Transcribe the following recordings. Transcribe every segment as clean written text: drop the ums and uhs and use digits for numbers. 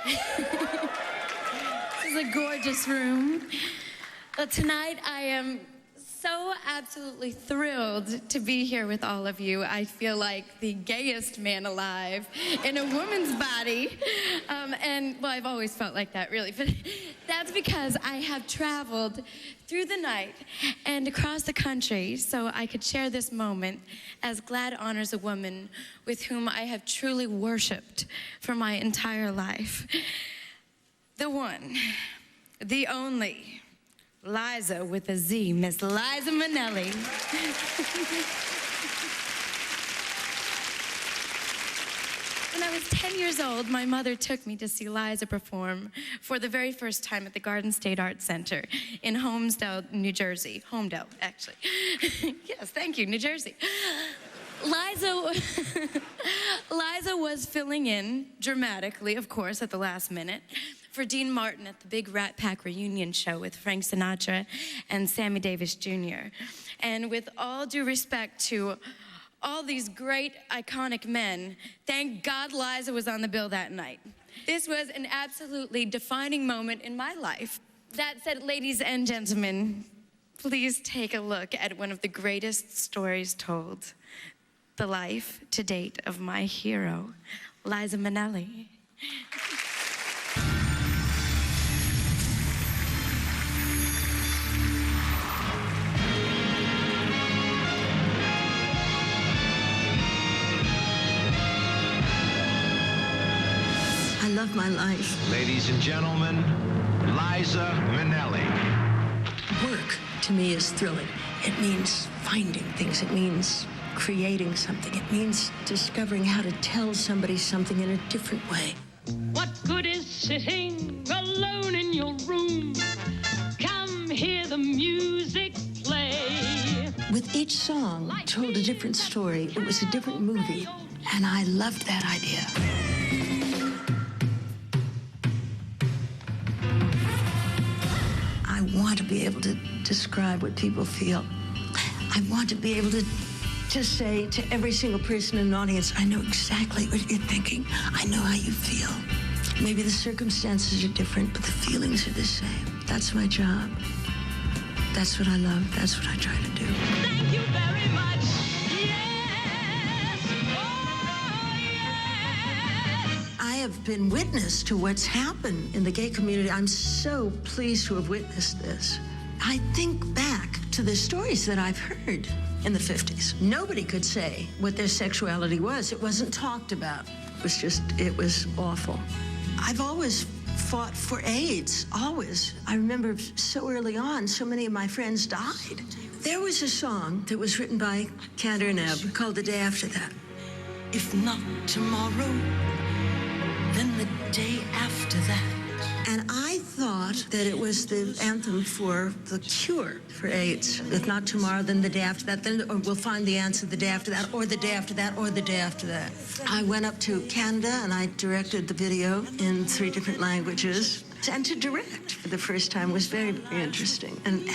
This is a gorgeous room. But tonight I am so absolutely thrilled to be here with all of you. I feel like the gayest man alive in a woman's body. And, well, I've always felt like that, really. But that's because I have traveled through the night and across the country so I could share this moment as GLAADD honors a woman with whom I have truly worshipped for my entire life. The one, the only, Liza with a Z, Miss Liza Minnelli. When I was 10 years old, my mother took me to see Liza perform for the very first time at the Garden State Arts Center in Homedale, New Jersey. Homedale, actually. Yes, thank you, New Jersey. Liza was filling in, dramatically, of course, at the last minute, for Dean Martin at the big Rat Pack reunion show with Frank Sinatra and Sammy Davis Jr. And with all due respect to all these great, iconic men, thank God Liza was on the bill that night. This was an absolutely defining moment in my life. That said, ladies and gentlemen, please take a look at one of the greatest stories told. The life to date of my hero, Liza Minnelli. I love my life. Ladies and gentlemen, Liza Minnelli. Work, to me, is thrilling. It means finding things. It means creating something. It means discovering how to tell somebody something in a different way. What good is sitting alone in your room? Come hear the music play. With each song told a different story. It was a different movie, and I loved that idea. I want to be able to describe what people feel. I want to be able to say to every single person in an audience, I know exactly what you're thinking. I know how you feel. Maybe the circumstances are different, but the feelings are the same. That's my job. That's what I love. That's what I try to do. Thank you very much. Yes. Oh, yes. I have been witness to what's happened in the gay community. I'm so pleased to have witnessed this. I think back to the stories that I've heard in the 50s. Nobody could say what their sexuality was. It wasn't talked about. It was awful. I've always fought for AIDS, always. I remember so early on, so many of my friends died. There was a song that was written by Cantor and Ebb called The Day After That. If not tomorrow, then the day after that. And I thought that it was the anthem for the cure for AIDS. If not tomorrow, then the day after that. Then we'll find the answer the day after that, or the day after that, or the day after that. I went up to Canada and I directed the video in 3 different languages. And to direct for the first time was very, very interesting and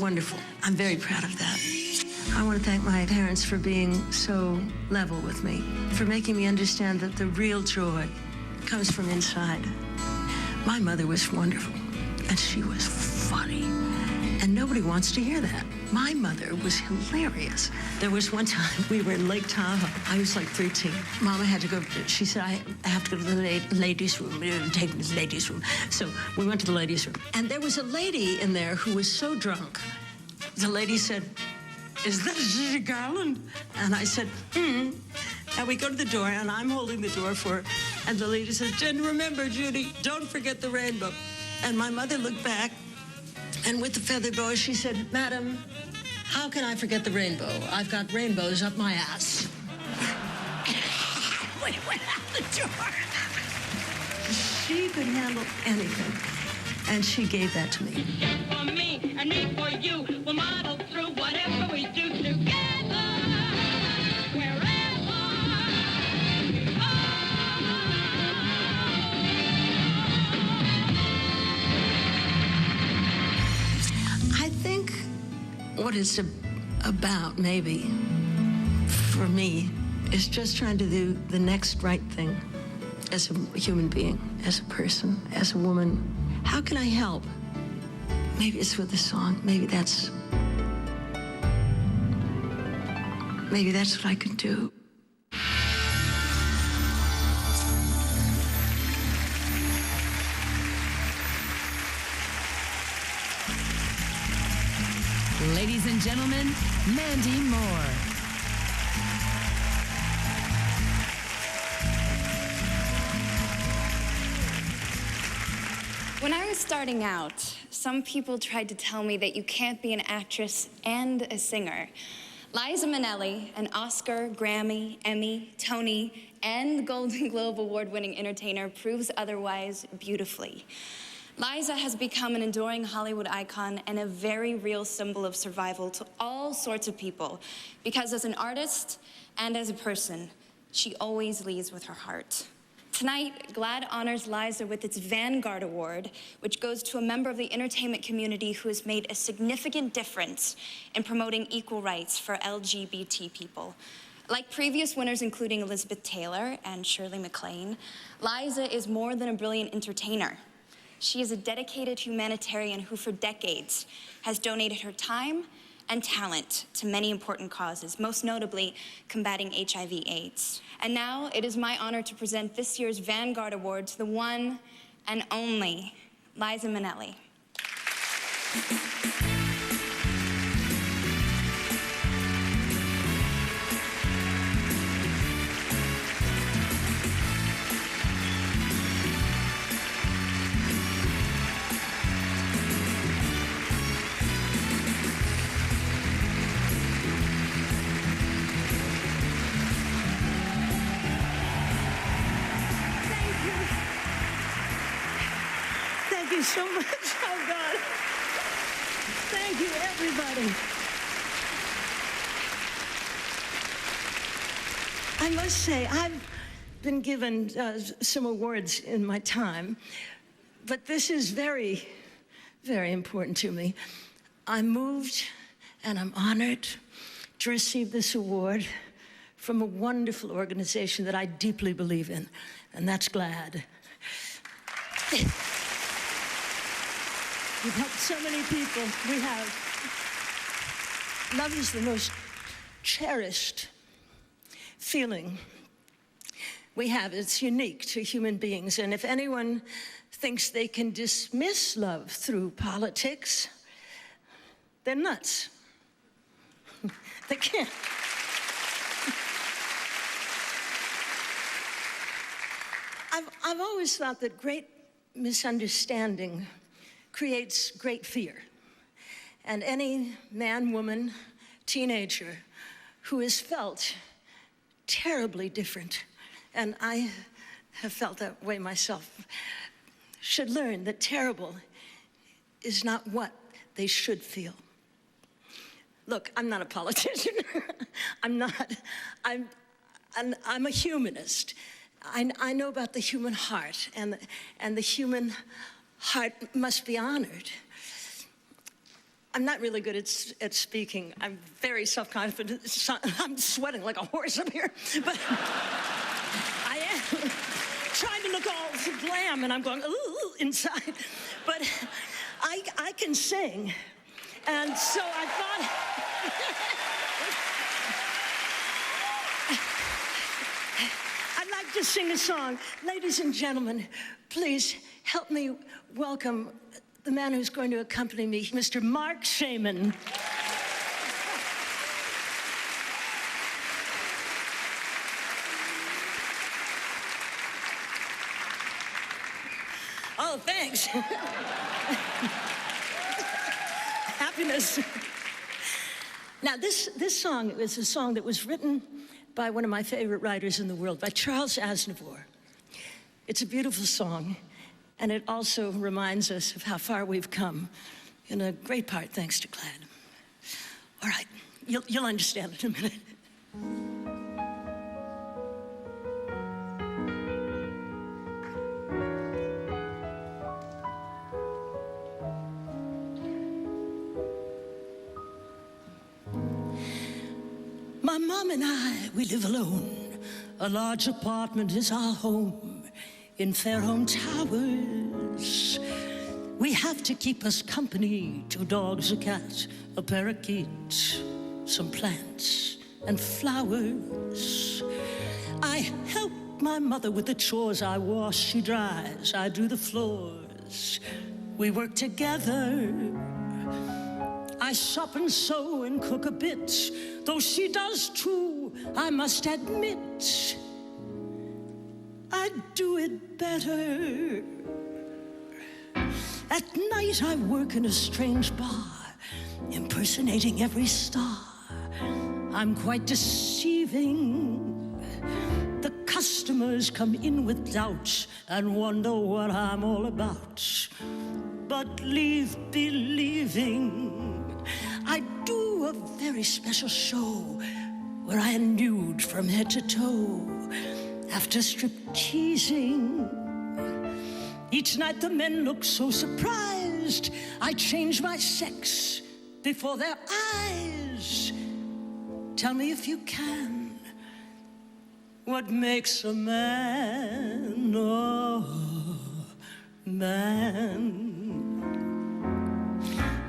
wonderful. I'm very proud of that. I want to thank my parents for being so level with me, for making me understand that the real joy comes from inside. My mother was wonderful, and she was funny, and nobody wants to hear that. My mother was hilarious. There was one time we were in Lake Tahoe. I was like 13. Mama had to go, she said, I have to go to the ladies' room. Take me to the ladies' room. So we went to the ladies' room, and there was a lady in there who was so drunk. The lady said, "Is that Judy Garland?" And I said, "Hmm." And we go to the door, and I'm holding the door for her. And the lady says, "Jen, remember, Judy, don't forget the rainbow." And my mother looked back, and with the feather boa, she said, "Madam, how can I forget the rainbow? I've got rainbows up my ass." When it went out the door. She could handle anything, and she gave that to me. For me and me for you, we'll model through whatever we do together. Wherever you are. I think what it's about, maybe, for me, is just trying to do the next right thing. as a human being, as a person, as a woman. How can I help? Maybe it's with the song. Maybe that's what I can do. Ladies and gentlemen, Mandy Moore. When I was starting out, some people tried to tell me that you can't be an actress and a singer. Liza Minnelli, an Oscar, Grammy, Emmy, Tony, and Golden Globe award-winning entertainer, proves otherwise beautifully. Liza has become an enduring Hollywood icon and a very real symbol of survival to all sorts of people, because as an artist and as a person, she always leads with her heart. Tonight, GLAADD honors Liza with its Vanguard Award, which goes to a member of the entertainment community who has made a significant difference in promoting equal rights for LGBT people. Like previous winners, including Elizabeth Taylor and Shirley MacLaine, Liza is more than a brilliant entertainer. She is a dedicated humanitarian who for decades has donated her time and talent to many important causes, most notably combating HIV/AIDS. And now it is my honor to present this year's Vanguard Award to the one and only Liza Minnelli. Thank you so much. Oh, God. Thank you, everybody. I must say, I've been given some awards in my time, but this is very, very important to me. I'm moved and I'm honored to receive this award from a wonderful organization that I deeply believe in, and that's GLAADD. We've helped so many people. We have. Love is the most cherished feeling we have. It's unique to human beings. And if anyone thinks they can dismiss love through politics, they're nuts. They can't. I've always thought that great misunderstanding creates great fear. And any man, woman, teenager who has felt terribly different, and I have felt that way myself, should learn that terrible is not what they should feel. Look, I'm not a politician. I'm a humanist. I know about the human heart, and the human heart must be honored. I'm not really good at speaking. I'm very self-confident. I'm sweating like a horse up here, but I am trying to look all glam, and I'm going, ooh, inside. But I can sing, and so I thought, I'd like to sing a song. Ladies and gentlemen, please help me welcome the man who's going to accompany me, Mr. Mark Shaman. Oh, thanks. Happiness. Now, this song is a song that was written by one of my favorite writers in the world, by Charles Aznavour. It's a beautiful song, and it also reminds us of how far we've come, in a great part thanks to GLAADD. All right, you'll understand it in a minute. My mom and I, we live alone. A large apartment is our home. in Fairholme Towers. We have to keep us company, 2 dogs, a cat, a parakeet, some plants and flowers. I help my mother with the chores. I wash, she dries, I do the floors. We work together. I shop and sew and cook a bit, though she does too, I must admit. I do it better. At night I work in a strange bar, impersonating every star. I'm quite deceiving. The customers come in with doubts and wonder what I'm all about. But leave believing. I do a very special show where I am nude from head to toe. After strip-teasing, each night the men look so surprised. I change my sex before their eyes. Tell me if you can, what makes a man a man?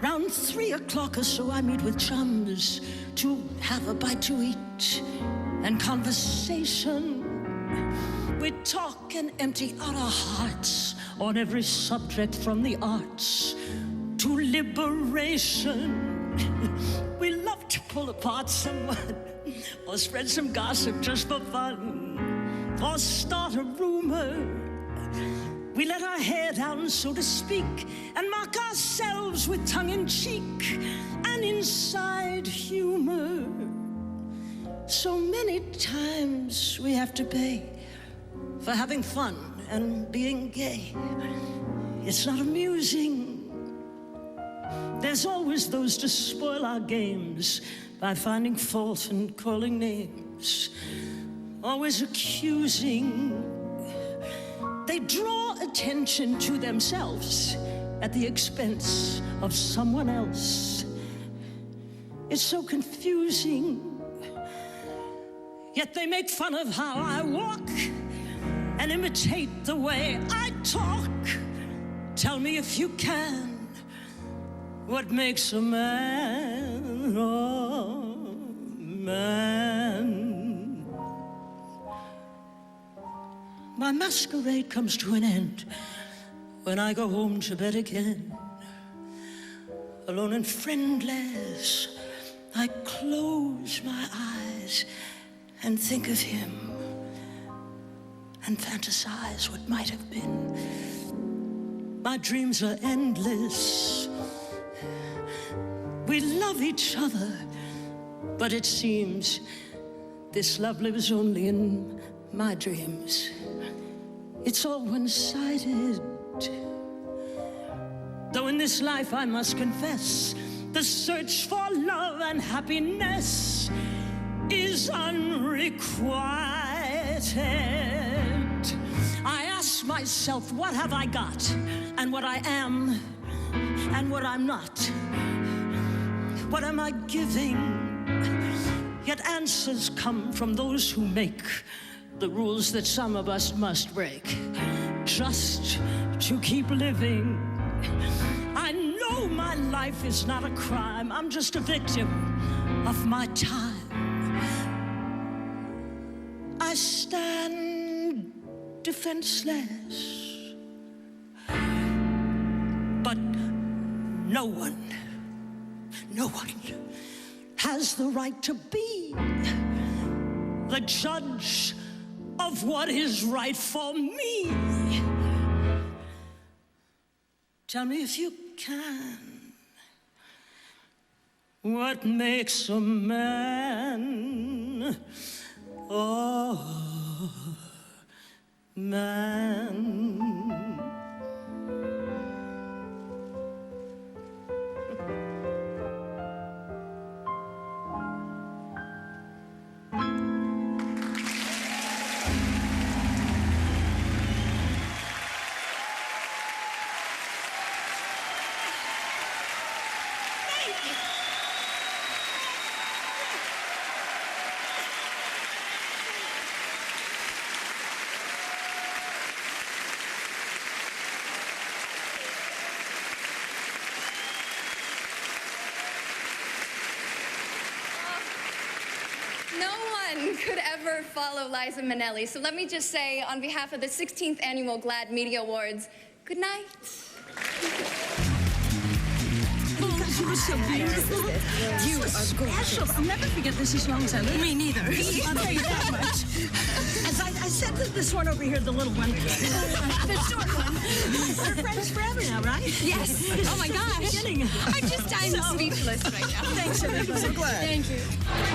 Round 3 o'clock or so I meet with chums to have a bite to eat and conversation. We talk and empty out our hearts on every subject from the arts to liberation. We love to pull apart someone or spread some gossip just for fun or start a rumor. We let our hair down, so to speak, and mock ourselves with tongue-in-cheek and inside humor. So many times we have to pay for having fun and being gay. It's not amusing. There's always those to spoil our games by finding fault and calling names, always accusing. They draw attention to themselves at the expense of someone else. It's so confusing. Yet they make fun of how I walk and imitate the way I talk. Tell me if you can, what makes a man a man? My masquerade comes to an end when I go home to bed again. Alone and friendless, I close my eyes and think of him and fantasize what might have been. My dreams are endless. We love each other, but it seems this love lives only in my dreams. It's all one-sided. Though in this life I must confess, the search for love and happiness is unrequited. I ask myself, what have I got? And what I am, and what I'm not. What am I giving? Yet answers come from those who make the rules that some of us must break, just to keep living. I know my life is not a crime. I'm just a victim of my time. I stand defenseless, but no one has the right to be the judge of what is right for me. Tell me if you can, what makes a man a man? No one could ever follow Liza Minnelli, so let me just say, on behalf of the 16th Annual GLAADD Media Awards, good night. You were so beautiful. You are special. I'll never forget this as long as I live. Me neither. I'll tell you that much. As I said to this one over here, the little one, the short one. We're friends forever now, right? Yes. Oh my gosh. I'm speechless right now. Thanks, everybody. So glad. Thank you.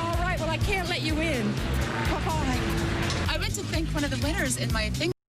All right, well, I can't let you in. Bye-bye. I went to thank one of the winners in my thing.